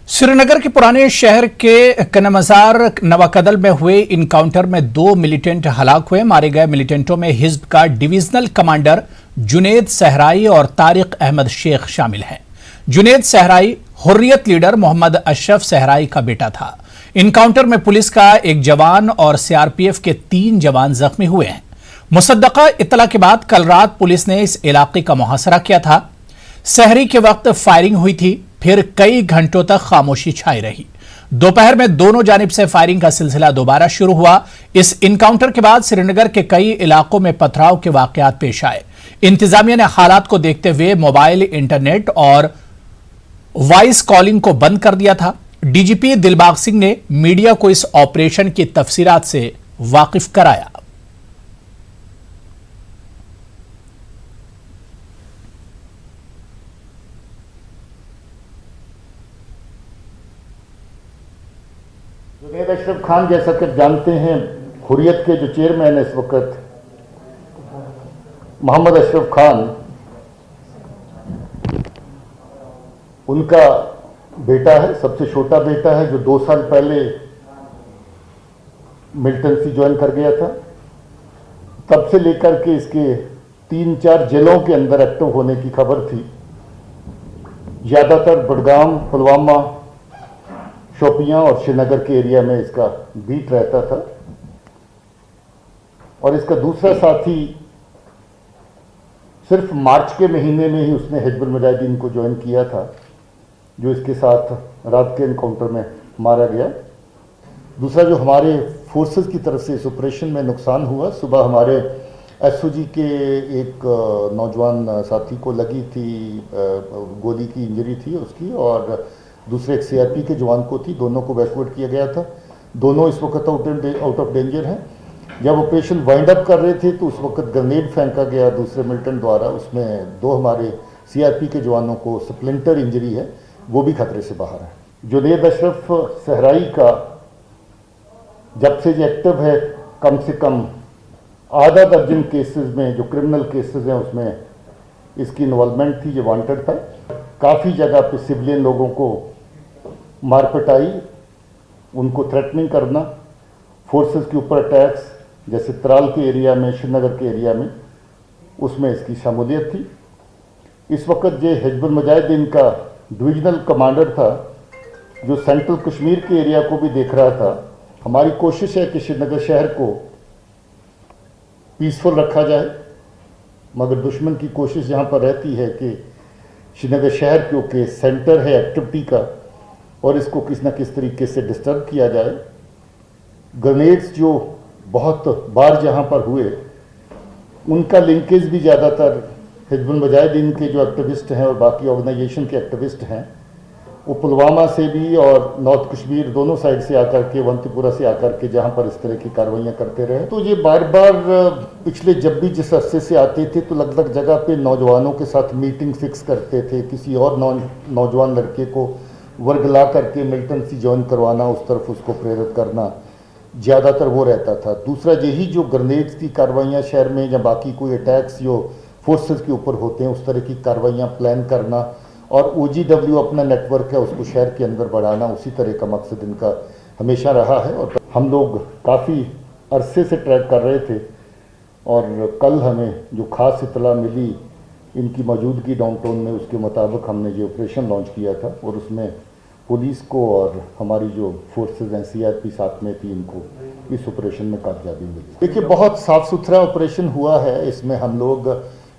श्रीनगर के पुराने शहर के कनमजार नवाकदल में हुए इनकाउंटर में 2 मिलिटेंट हलाक हुए। मारे गए मिलिटेंटों में हिज्ब का डिवीजनल कमांडर जुनेद सहराई और तारिक अहमद शेख शामिल हैं। जुनेद सहराई हुर्रियत लीडर मोहम्मद अशरफ सहराई का बेटा था। इनकाउंटर में पुलिस का एक जवान और सीआरपीएफ के 3 जवान जख्मी हुए हैं। मुसद्दका इत्तला के बाद कल रात पुलिस ने इस इलाके का मुहासरा किया था। सहरी के वक्त फायरिंग हुई थी, फिर कई घंटों तक खामोशी छाई रही। दोपहर में दोनों जानिब से फायरिंग का सिलसिला दोबारा शुरू हुआ। इस इनकाउंटर के बाद श्रीनगर के कई इलाकों में पथराव के वाकयात पेश आए। इंतजामिया ने हालात को देखते हुए मोबाइल, इंटरनेट और वॉइस कॉलिंग को बंद कर दिया था। डीजीपी दिलबाग सिंह ने मीडिया को इस ऑपरेशन की तफसीलात से वाकिफ कराया। जुनेद अशरफ खान, जैसा कि जानते हैं, हुर्रियत के जो चेयरमैन है इस वक्त, मोहम्मद अशरफ खान, उनका बेटा है, सबसे छोटा बेटा है, जो 2 साल पहले मिलिटेंसी ज्वाइन कर गया था। तब से लेकर के इसके 3-4 जेलों के अंदर एक्टिव होने की खबर थी। ज़्यादातर बडगाम, पुलवामा, शोपियां और श्रीनगर के एरिया में इसका बीट रहता था। और इसका दूसरा साथी सिर्फ मार्च के महीने में ही उसने हिजबुल मुजाहिदीन को ज्वाइन किया था, जो इसके साथ रात के एनकाउंटर में मारा गया। दूसरा जो हमारे फोर्सेस की तरफ से इस ऑपरेशन में नुकसान हुआ, सुबह हमारे एसओजी के एक नौजवान साथी को लगी थी, गोली की इंजरी थी उसकी, और दूसरे एक सीआरपी के जवान को थी। दोनों को इवैक्यूएट किया गया था। दोनों इस वक्त आउट ऑफ डेंजर हैं। जब ऑपरेशन वाइंड अप कर रहे थे तो उस वक्त ग्रेनेड फेंका गया दूसरे मिलिटेंट द्वारा। उसमें 2 हमारे सीआरपी के जवानों को स्प्लिंटर इंजरी है, वो भी खतरे से बाहर है। जुनेद अशरफ सहराई का जब से ये एक्टिव है, कम से कम आधा दर्जन केसेस में, जो क्रिमिनल केसेस हैं, उसमें इसकी इन्वॉल्वमेंट थी। ये वांटेड था। काफ़ी जगह पे सिविलियन लोगों को मारपिटाई, उनको थ्रेटनिंग करना, फोर्सेस के ऊपर अटैक्स, जैसे त्राल के एरिया में, श्रीनगर के एरिया में, उसमें इसकी शमूलियत थी। इस वक्त ये हिजबुल मुजाहिदीन का डिवीजनल कमांडर था, जो सेंट्रल कश्मीर के एरिया को भी देख रहा था। हमारी कोशिश है कि श्रीनगर शहर को पीसफुल रखा जाए, मगर दुश्मन की कोशिश यहाँ पर रहती है कि श्रीनगर शहर क्योंकि सेंटर है एक्टिविटी का, और इसको किसी न किस तरीके से डिस्टर्ब किया जाए। ग्रेनेड्स जो बहुत बार जहाँ पर हुए, उनका लिंकेज भी ज़्यादातर हिजबुल मुजाहिदीन के जो एक्टिविस्ट हैं और बाकी ऑर्गेनाइजेशन के एक्टिविस्ट हैं, वो पुलवामा से भी और नॉर्थ कश्मीर दोनों साइड से आकर के, अवंतीपुरा से आकर के जहाँ पर इस तरह की कार्रवाइयाँ करते रहे। तो ये बार बार पिछले जब भी जिस अरसे से आते थे तो अलग-अलग जगह पे नौजवानों के साथ मीटिंग फिक्स करते थे। किसी और नौजवान लड़के को वर्गला करके मिलिटेंसी ज्वाइन करवाना, उस तरफ उसको प्रेरित करना, ज़्यादातर वो रहता था। दूसरा यही जो ग्रेनेड्स की कार्रवाइयाँ शहर में या बाकी कोई अटैक्स जो फोर्सेस के ऊपर होते हैं, उस तरह की कार्रवाइयाँ प्लान करना, और OGW अपना नेटवर्क है उसको शहर के अंदर बढ़ाना, उसी तरह का मकसद इनका हमेशा रहा है। और हम लोग काफ़ी अरसे से ट्रैक कर रहे थे, और कल हमें जो खास इतला मिली इनकी मौजूदगी डाउनटाउन में, उसके मुताबिक हमने ये ऑपरेशन लॉन्च किया था, और उसमें पुलिस को और हमारी जो फोर्सेज हैं, सीआरपी साथ में थी, इनको इस ऑपरेशन में कामयाबी मिली। देखिए, बहुत साफ़ सुथरा ऑपरेशन हुआ है। इसमें हम लोग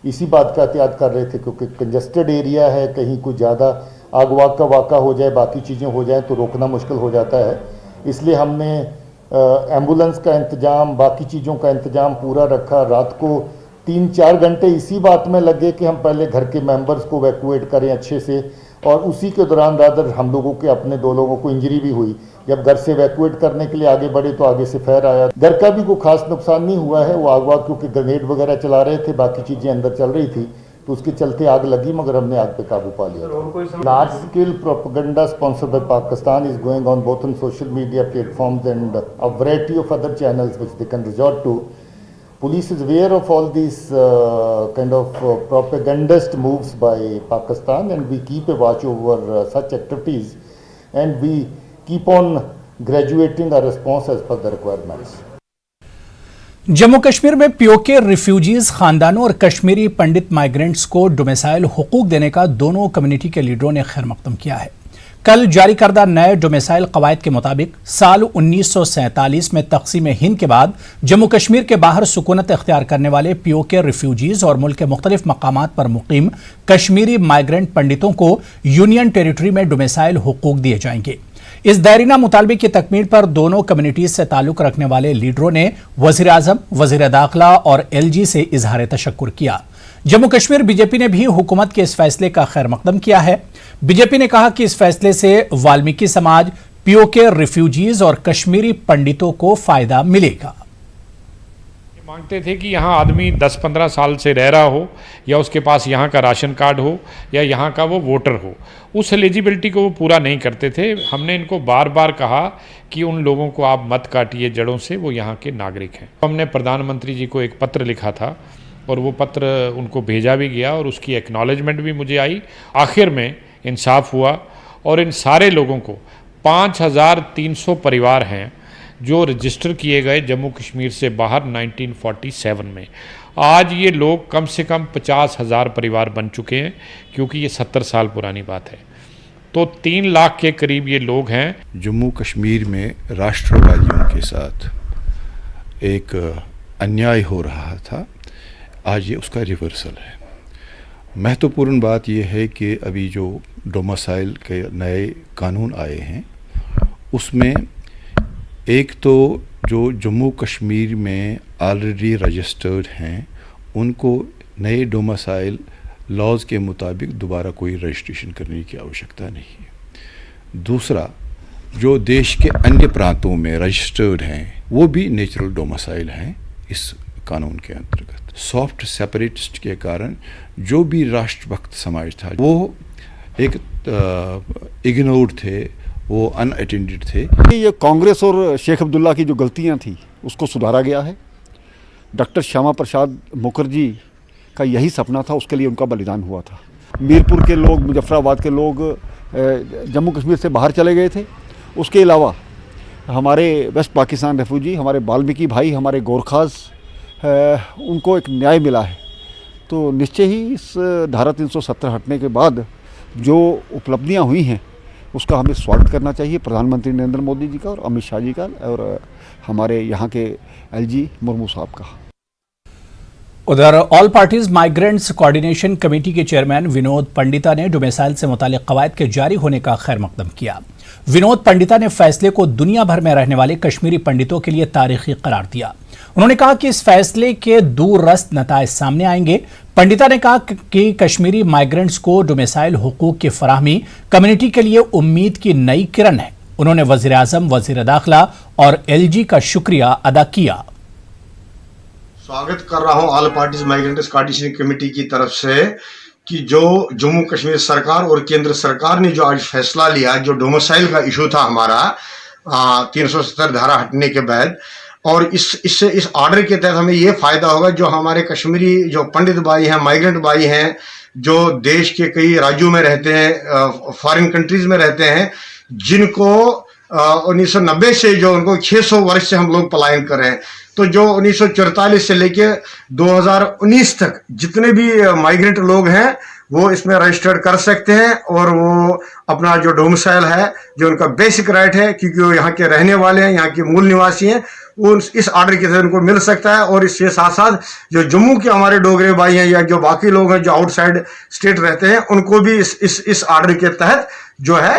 इसी बात का एहतियात कर रहे थे क्योंकि कंजस्टेड एरिया है, कहीं कोई ज़्यादा आग वाग का वाक़ा हो जाए, बाकी चीज़ें हो जाएं तो रोकना मुश्किल हो जाता है। इसलिए हमने एम्बुलेंस का इंतज़ाम, बाकी चीज़ों का इंतज़ाम पूरा रखा। रात को 3-4 घंटे इसी बात में लगे कि हम पहले घर के मेंबर्स को इवैक्यूएट करें अच्छे से, और उसी के दौरान रादर हम लोगों के अपने 2 लोगों को इंजरी भी हुई। जब घर से इवैक्यूएट करने के लिए आगे बढ़े तो आगे से फायर आया। घर का भी कोई खास नुकसान नहीं हुआ है। वो आग वाग क्योंकि ग्रेनेड वगैरह चला रहे थे, बाकी चीज़ें अंदर चल रही थी, तो उसके चलते आग लगी, मगर हमने आग पे काबू पा लिया। Large scale propaganda sponsored by Pakistan is going on both on social media platforms and a variety of other channels which they can resort to. Police is aware of all these kind of propagandist moves by Pakistan, and we keep a watch over such activities. and we keep on graduating our response as per the requirements. Jammu Kashmir में PoK refugees खानदानों और कश्मीरी पंडित migrants को domicile हुकूक देने का दोनों community के लीडरों ने खैर मकदम किया है। कल जारी करदा नए डोमिसाइल कवायद के मुताबिक साल 1947 में तकसीम हिंद के बाद जम्मू कश्मीर के बाहर सुकूनत इख्तियार करने वाले पीओके रिफ्यूजीज और मुल्क के मुख्तलिफ मकामात पर मुकीम कश्मीरी माइग्रेंट पंडितों को यूनियन टेरिटरी में डोमिसाइल हुकूक दिए जाएंगे। इस दायरीना मुतालबे की तकमील पर दोनों कम्युनिटीज से ताल्लुक रखने वाले लीडरों ने वजीर आजम, वजीर दाखिला और एलजी से इजहार तशक्कुर किया। जम्मू कश्मीर बीजेपी ने भी हुकूमत के इस फैसले का खैर मकदम किया है। बीजेपी ने कहा कि इस फैसले से वाल्मीकि समाज, पीओके रिफ्यूजीज और कश्मीरी पंडितों को फायदा मिलेगा। मांगते थे कि यहाँ आदमी 10-15 साल से रह रहा हो या उसके पास यहाँ का राशन कार्ड हो या यहाँ का वो वोटर हो, उस एलिजिबिलिटी को वो पूरा नहीं करते थे। हमने इनको बार बार कहा कि उन लोगों को आप मत काटिए जड़ों से, वो यहाँ के नागरिक हैं। हमने प्रधानमंत्री जी को एक पत्र लिखा था और वो पत्र उनको भेजा भी गया और उसकी एक्नॉलेजमेंट भी मुझे आई। आखिर में इंसाफ हुआ और इन सारे लोगों को 5300 परिवार हैं जो रजिस्टर किए गए जम्मू कश्मीर से बाहर 1947 में। आज ये लोग कम से कम 50,000 परिवार बन चुके हैं, क्योंकि ये 70 साल पुरानी बात है। तो 3 लाख के करीब ये लोग हैं। जम्मू कश्मीर में राष्ट्रवादियों के साथ एक अन्याय हो रहा था, आज ये उसका रिवर्सल है। महत्वपूर्ण बात यह है कि अभी जो डोमिसाइल के नए कानून आए हैं उसमें एक तो जो जम्मू कश्मीर में ऑलरेडी रजिस्टर्ड हैं उनको नए डोमिसाइल लॉज के मुताबिक दोबारा कोई रजिस्ट्रेशन करने की आवश्यकता नहीं है। दूसरा, जो देश के अन्य प्रांतों में रजिस्टर्ड हैं वो भी नेचुरल डोमिसाइल हैं इस कानून के अंतर्गत। सॉफ्ट सेपरेटिस्ट के कारण जो भी राष्ट्रभक्त समाज था वो एक इग्नोर्ड थे, वो अनअटेंडेड थे। ये कांग्रेस और शेख अब्दुल्ला की जो गलतियां थी उसको सुधारा गया है। डॉक्टर श्यामा प्रसाद मुखर्जी का यही सपना था, उसके लिए उनका बलिदान हुआ था। मीरपुर के लोग, मुजफ्फराबाद के लोग जम्मू कश्मीर से बाहर चले गए थे। उसके अलावा हमारे वेस्ट पाकिस्तान रेफ्यूजी, हमारे वाल्मीकि भाई, हमारे गोरखाज, उनको एक न्याय मिला है। तो निश्चय ही इस धारा 370 हटने के बाद जो उपलब्धियां हुई हैं उसका हमें स्वागत करना चाहिए, प्रधानमंत्री नरेंद्र मोदी जी का और अमित शाह जी का और हमारे यहाँ के एलजी मुर्मू साहब का। उधर all parties migrants coordination committee के चेयरमैन विनोद पंडिता ने डोमिसाइल से मुतालिक कवायद के जारी होने का खैर मकदम किया। विनोद पंडिता ने फैसले को दुनिया भर में रहने वाले कश्मीरी पंडितों के लिए तारीखी करार दिया। उन्होंने कहा कि इस फैसले के दूरदर्श नताइज सामने आएंगे। पंडिता ने कहा कि कश्मीरी माइग्रेंट्स को डोमिसाइल हुकूक की फराहमी कम्युनिटी के लिए उम्मीद की नई किरण है। उन्होंने वजीर आजम, वजीर दाखिला और एलजी का शुक्रिया अदा किया। स्वागत कर रहा हूं all parties migrants coordination committee की तरफ से कि जो जम्मू कश्मीर सरकार और केंद्र सरकार ने जो आज फैसला लिया, जो डोमिसाइल का इशू था हमारा 370 धारा हटने के बाद, और इस ऑर्डर के तहत हमें ये फायदा होगा जो हमारे कश्मीरी जो पंडित भाई हैं, माइग्रेंट भाई हैं, जो देश के कई राज्यों में रहते हैं, फॉरेन कंट्रीज में रहते हैं, जिनको 1990 से जो उनको 600 वर्ष से हम लोग पलायन कर रहे हैं। तो जो 1944 से लेके 2019 तक जितने भी माइग्रेंट लोग हैं वो इसमें रजिस्टर्ड कर सकते हैं और वो अपना जो डोमिसाइल है, जो उनका बेसिक राइट है, क्योंकि वो यहाँ के रहने वाले हैं, यहाँ के मूल निवासी हैं, वो इस ऑर्डर के तहत उनको मिल सकता है। और इसके साथ साथ जो जम्मू के हमारे डोगरे भाई हैं या जो बाकी लोग हैं जो आउटसाइड स्टेट रहते हैं, उनको भी इस ऑर्डर के तहत जो है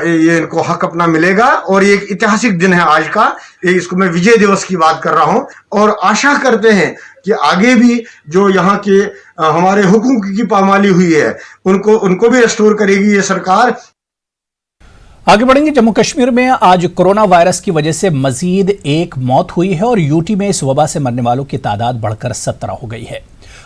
ये इनको हक अपना मिलेगा। और ये एक ऐतिहासिक दिन है आज का, इसको मैं विजय दिवस की बात कर रहा हूं। और आशा करते हैं कि आगे भी जो यहाँ के हमारे हुकूक की पामाली हुई है उनको भी रेस्टोर करेगी ये सरकार। आगे बढ़ेंगे। जम्मू कश्मीर में आज कोरोना वायरस की वजह से मजीद एक मौत हुई है और यूटी में इस वबा से मरने वालों की तादाद बढ़कर 17 हो गई है।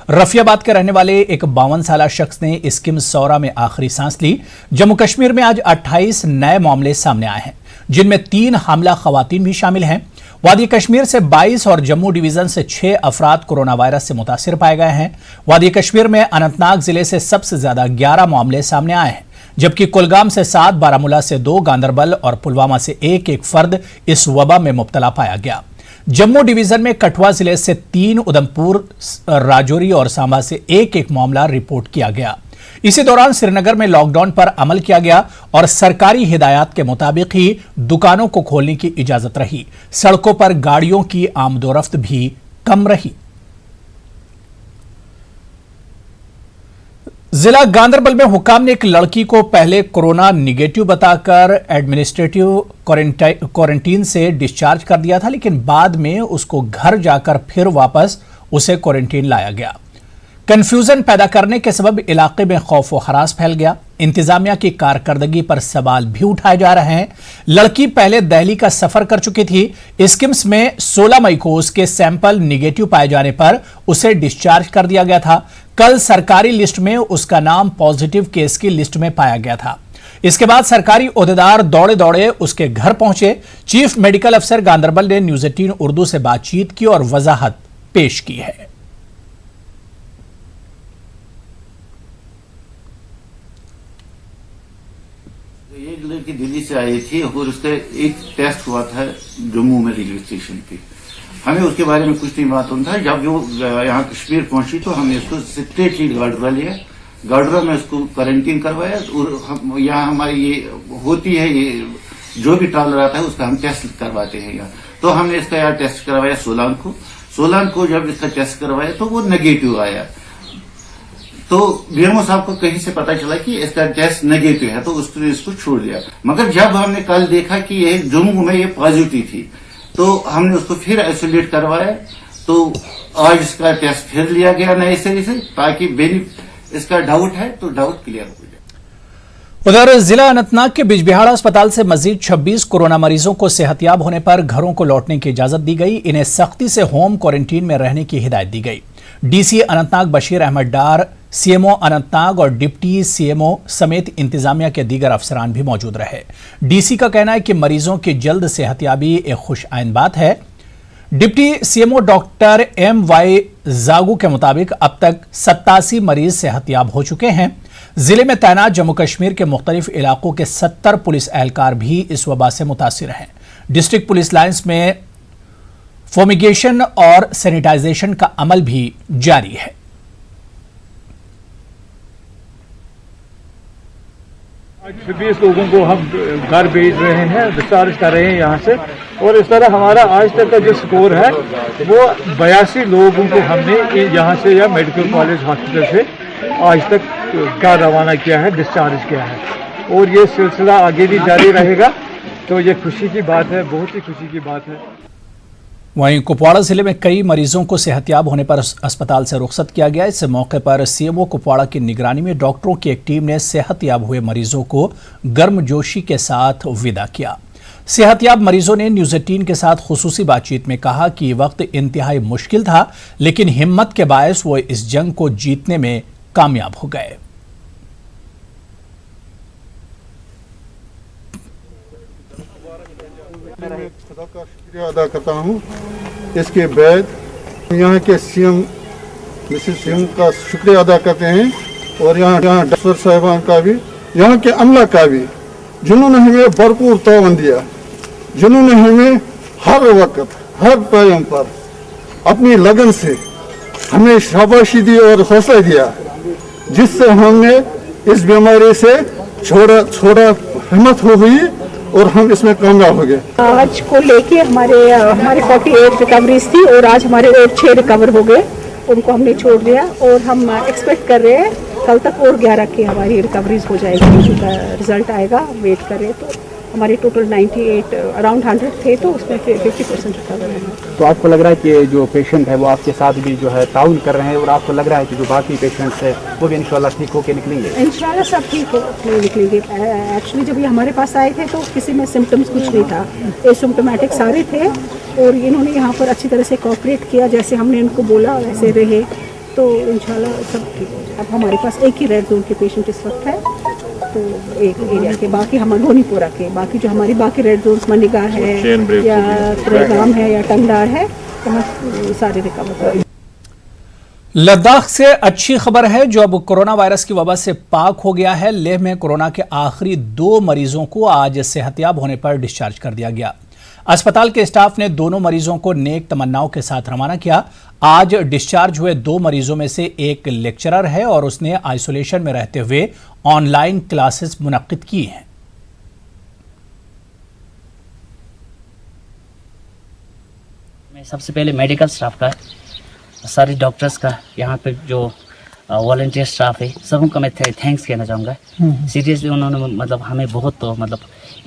रफियाबाद के रहने वाले एक 52 साला शख्स ने स्किम सौरा में आखिरी सांस ली। जम्मू कश्मीर में आज 28 नए मामले सामने आए हैं, जिनमें 3 हामला खवातीन भी शामिल हैं। वादी कश्मीर से 22 और जम्मू डिवीजन से 6 अफराद कोरोना वायरस से मुतासिर पाए गए हैं। वादी कश्मीर में अनंतनाग जिले से सबसे ज्यादा 11 मामले सामने आए हैं, जबकि कुलगाम से 7, बारामूला से 2, गांदरबल और पुलवामा से एक फर्द इस वबा में मुब्तला पाया गया। जम्मू डिवीजन में कठुआ जिले से 3, उधमपुर, राजौरी और सांबा से एक मामला रिपोर्ट किया गया। इसी दौरान श्रीनगर में लॉकडाउन पर अमल किया गया और सरकारी हिदायत के मुताबिक ही दुकानों को खोलने की इजाजत रही। सड़कों पर गाड़ियों की आमदोरफ्त भी कम रही। जिला गांदरबल में हुक्काम ने एक लड़की को पहले कोरोना निगेटिव बताकर एडमिनिस्ट्रेटिव क्वारंटीन से डिस्चार्ज कर दिया था, लेकिन बाद में उसको घर जाकर फिर वापस उसे क्वारंटीन लाया गया। कंफ्यूजन पैदा करने के सबब इलाके में खौफ व हरास फैल गया। इंतजामिया की कारकर्दगी पर सवाल भी उठाए जा रहे हैं। लड़की पहले दिल्ली का सफर कर चुकी थी। स्किम्स में 16 मई को उसके सैंपल निगेटिव पाए जाने पर उसे डिस्चार्ज कर दिया गया था। कल सरकारी लिस्ट में उसका नाम पॉजिटिव केस की लिस्ट में पाया गया था। इसके बाद सरकारी ओहदेदार दौड़े दौड़े उसके घर पहुंचे। चीफ मेडिकल अफसर गांदरबल ने न्यूज 18 उर्दू से बातचीत की और वजाहत पेश की है। ये लड़की दिल्ली से आई थी और उसका एक टेस्ट हुआ था जम्मू में रेलवे स्टेशन पे। हमें उसके बारे में कुछ नहीं मालूम था। जब वो यहाँ कश्मीर पहुंची तो हमने उसको सेक्रेटरी गार्डुरा लिया। गार्डुरा में उसको क्वारंटीन करवाया और हम यहाँ हमारी ये होती है, ये जो भी ट्रैवलर आता है उसका हम टेस्ट करवाते हैं यहाँ। तो हमने इसका यहाँ टेस्ट करवाया 16 को जब इसका टेस्ट करवाया तो वो नेगेटिव आया। तो बीएमओ साहब को कहीं से पता चला कि इसका टेस्ट नेगेटिव है, तो उसने इसको छोड़ दिया। मगर जब हमने कल देखा कि ये जम्मू में ये पॉजिटिव थी तो हमने उसको फिर आइसोलेट करवाया। तो आज इसका टेस्ट फिर लिया गया नए सिरे से, ताकि इसका डाउट है तो डाउट क्लियर हो जाए। उधर जिला अनंतनाग के बिजबिहाड़ा अस्पताल से मजीद 26 कोरोना मरीजों को सेहतियाब होने पर घरों को लौटने की इजाजत दी गई। इन्हें सख्ती से होम क्वारंटीन में रहने की हिदायत दी गई। डीसी अनंतनाग बशीर अहमद डार, सीएमओ अनंतनाग और डिप्टी सीएमओ समेत इंतजामिया के दीगर अफसरान भी मौजूद रहे। डीसी का कहना है कि मरीजों की जल्द सेहतियाबी एक खुश आइंद बात है। डिप्टी सीएमओ डॉक्टर MY जागू के मुताबिक अब तक 87 मरीज सेहतियाब हो चुके हैं। जिले में तैनात जम्मू कश्मीर के मुख्तलिफ इलाकों के 70 पुलिस एहलकार भी इस वबा से मुतासिर हैं। डिस्ट्रिक्ट पुलिस लाइन्स में फोमिगेशन और सैनिटाइजेशन का अमल भी जारी है। 20 लोगों को हम घर भेज रहे हैं, डिस्चार्ज कर रहे हैं यहाँ से। और इस तरह हमारा आज तक का जो स्कोर है वो 82 लोगों को हमने यहाँ से या मेडिकल कॉलेज हॉस्पिटल से आज तक का रवाना किया है, डिस्चार्ज किया है। और ये सिलसिला आगे भी जारी रहेगा। तो ये खुशी की बात है, बहुत ही खुशी की बात है। वहीं कुपवाड़ा जिले में कई मरीजों को सेहतियाब होने पर अस्पताल से रुखसत किया गया। इस मौके पर सीएमओ कुपवाड़ा की निगरानी में डॉक्टरों की एक टीम ने सेहतियाब हुए मरीजों को गर्मजोशी के साथ विदा किया। सेहतियाब मरीजों ने न्यूज 18 के साथ खुसूसी बातचीत में कहा कि ये वक्त इंतहाई मुश्किल था, लेकिन हिम्मत के बायस वो इस जंग को जीतने में कामयाब हो गए। खुदा का शुक्रिया अदा करता हूँ। इसके बाद यहाँ के सीएम मिसेस सिंह का शुक्रिया अदा करते हैं और यहाँ डॉक्टर साहिबान का भी, यहाँ के अमला का भी, जिन्होंने हमें भरपूर तावन दिया, जिन्होंने हमें हर वक्त हर टाइम पर अपनी लगन से हमें शाबाशी दी और हौसला दिया, जिससे हमने इस बीमारी से छोड़ा हिम्मत हो गई और हम इसमें कामयाब हो गए। आज को लेके हमारे 48 रिकवरीज थी और आज हमारे और 6 रिकवर हो गए। उनको हमने छोड़ दिया और हम एक्सपेक्ट कर रहे हैं कल तक और 11 की हमारी रिकवरीज हो जाएगी। उनका रिजल्ट आएगा, वेट कर रहे हैं। तो हमारे टोटल 98 अराउंड 100 थे, तो उसमें 50% रिकवर है। तो आपको लग रहा है कि जो पेशेंट है वो आपके साथ भी जो है ताउन कर रहे हैं और आपको लग रहा है कि जो बाकी पेशेंट्स है वो भी इंशाल्लाह ठीक होकर निकलेंगे? इंशाल्लाह सब ठीक हो निकलेंगे। एक्चुअली जब ये हमारे पास आए थे तो किसी में सिम्टम्स कुछ नहीं था, एसिम्प्टोमेटिक सारे थे और इन्होंने यहाँ पर अच्छी तरह से कोऑपरेट किया, जैसे हमने इनको बोला वैसे रहे, तो इंशाल्लाह सब ठीक हो जाए। अब हमारे पास एक ही रेड जोन के पेशेंट इस वक्त है, तो एक एरिया के बाकी हम रोनीपुरा के बाकी जो हमारी बाकी रेड जोन मनिगा है या त्रेगाम है या टंगडार है, वहाँ सारे रिकवर। लद्दाख से अच्छी खबर है जो अब कोरोना वायरस की वबा से पाक हो गया है। लेह में कोरोना के आखिरी 2 मरीजों को आज सेहतयाब होने पर डिस्चार्ज कर दिया गया। अस्पताल के स्टाफ ने दोनों मरीजों को नेक तमन्नाओं के साथ रवाना किया। आज डिस्चार्ज हुए 2 मरीजों में से एक लेक्चरर है और उसने आइसोलेशन में रहते हुए ऑनलाइन क्लासेस मुनक्किद की हैं। मैं सबसे पहले मेडिकल स्टाफ का, सारे डॉक्टर्स का, यहाँ पे जो वॉलंटियर स्टाफ है, सबको मैं थैंक्स कहना चाहूँगा। सीरियसली उन्होंने मतलब हमें बहुत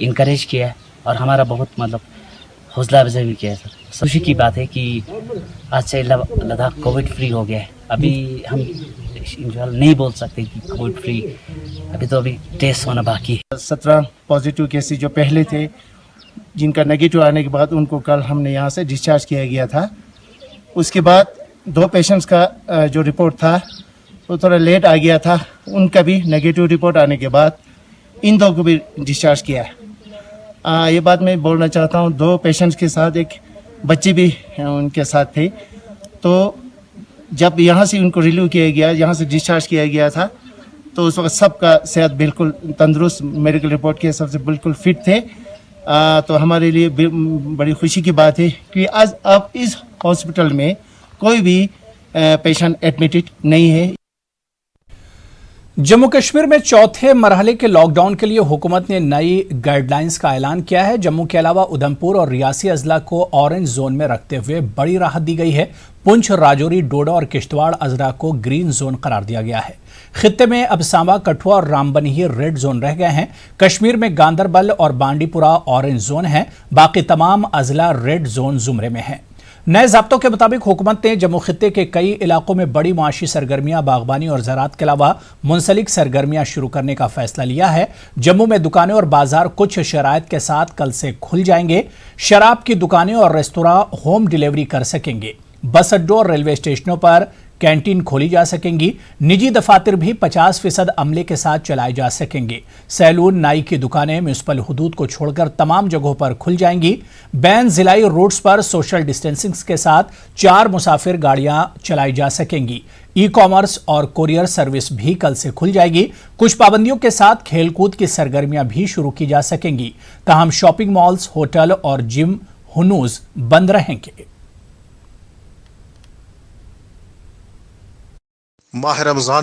इनकरेज किया है और हमारा बहुत हौसला अफजाई भी किया है। सर खुशी की बात है कि आज से लद्दाख कोविड फ्री हो गया है। अभी हम इंशाल्लाह नहीं बोल सकते कि कोविड फ्री, अभी टेस्ट होना बाकी है। 17 पॉजिटिव केसेस जो पहले थे, जिनका नेगेटिव आने के बाद उनको कल हमने यहाँ से डिस्चार्ज किया गया था। उसके बाद 2 पेशेंट्स का जो रिपोर्ट था वो थोड़ा लेट आ गया था, उनका भी नेगेटिव रिपोर्ट आने के बाद इन 2 को भी डिस्चार्ज किया है। ये बात मैं बोलना चाहता हूँ, 2 पेशेंट्स के साथ एक बच्चे भी उनके साथ थे। तो जब यहाँ से उनको रिलीव किया गया, यहाँ से डिस्चार्ज किया गया था, तो उस वक्त सबका सेहत बिल्कुल तंदुरुस्त, मेडिकल रिपोर्ट के हिसाब से बिल्कुल फिट थे। तो हमारे लिए बड़ी खुशी की बात है कि आज अब इस हॉस्पिटल में कोई भी पेशेंट एडमिटेड नहीं है। जम्मू कश्मीर में चौथे मरहले के लॉकडाउन के लिए हुकूमत ने नई गाइडलाइंस का ऐलान किया है। जम्मू के अलावा उधमपुर और रियासी अजला को ऑरेंज जोन में रखते हुए बड़ी राहत दी गई है। पुंछ, राजौरी, डोडा और किश्तवाड़ अजला को ग्रीन जोन करार दिया गया है। खित्ते में अब सांबा, कठुआ और रामबन ही रेड जोन रह गए हैं। कश्मीर में गांदरबल और बांडीपुरा ऑरेंज जोन है, बाकी तमाम अजला रेड जोन जुमरे में हैं। नए ज़ाब्तों के मुताबिक हुकूमत ने जम्मू खित्ते के कई इलाकों में बड़ी माशी सरगर्मियां, बागबानी और ज़राअत के अलावा मुंसलिक सरगर्मियां शुरू करने का फैसला लिया है। जम्मू में दुकानें और बाजार कुछ शराइत के साथ कल से खुल जाएंगे। शराब की दुकानें और रेस्तोरां होम डिलीवरी कर सकेंगे। बस अड्डों और रेलवे स्टेशनों पर कैंटीन खोली जा सकेंगी। निजी दफातर भी 50% अमले के साथ चलाए जा सकेंगे। सैलून, नाई की दुकानें म्युनिसिपल हुदूद को छोड़कर तमाम जगहों पर खुल जाएंगी। बैन जिलाई रूट्स पर सोशल डिस्टेंसिंग के साथ 4 मुसाफिर गाड़ियां चलाई जा सकेंगी। ई कॉमर्स और कोरियर सर्विस भी कल से खुल जाएगी। कुछ पाबंदियों के साथ खेलकूद की सरगर्मियां भी शुरू की जा सकेंगी। तमाम शॉपिंग मॉल्स, होटल और जिम हुनूज बंद रहेंगे। माह रमज़ान में